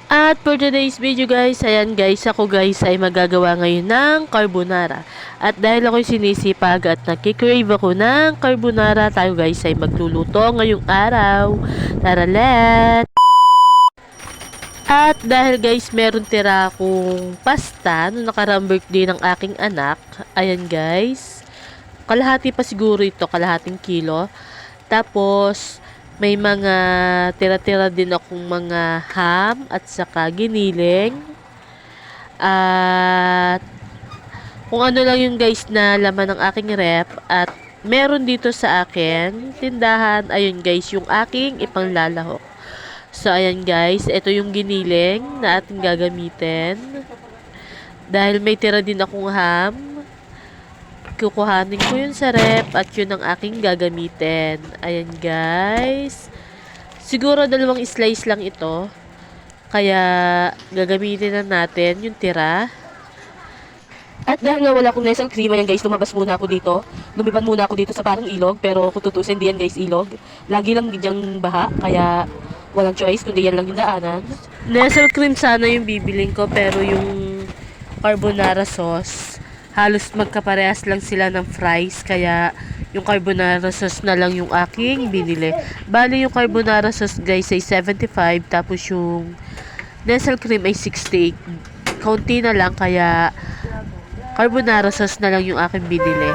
At for today's video guys, ayan guys, ako guys ay magagawa ngayon ng carbonara. At dahil ako'y sinisipag at nakikrave ako ng carbonara, tayo guys ay magluluto ngayong araw. Tara, let's! At dahil guys, meron tira akong pasta nung nakaraang birthday ng aking anak. Ayan guys, kalahati pa siguro ito, kalahating kilo. Tapos, may mga tira-tira din akong mga ham at saka giniling. At kung ano lang yung guys na laman ng aking rep. At meron dito sa akin, tindahan, ayun guys, yung aking ipanglalahok. So, ayan guys, ito yung giniling na ating gagamitin. Dahil may tira din akong ham, kukuhanin ko yun sa rep at yun ang aking gagamitin. Ayan guys. Siguro dalawang slice lang ito. Kaya gagamitin na natin yung tira. At dahil nga wala akong nesang cream, ayan guys, lumabas muna ako dito. Lumiban muna ako dito sa parang ilog. Pero kung tutusin, di yan guys ilog. Lagi lang diyan baha. Kaya walang choice kundi yan lang yung daanan. Nestle cream sana yung bibiling ko. Pero yung carbonara sauce, halos magkaparehas lang sila ng fries, kaya yung carbonara sauce na lang yung aking binili. Bali yung carbonara sauce guys ay 75, tapos yung Nestle cream ay 68. Kaunti na lang, kaya carbonara sauce na lang yung aking binili.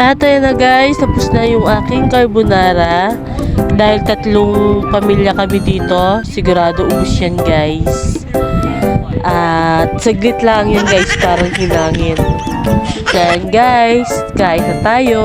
At ayan na guys, tapos na yung aking carbonara. Dahil 3 pamilya kami dito, sigurado ubos yan guys. At saglit lang yan guys, parang hinangin. Yan guys, kain na tayo.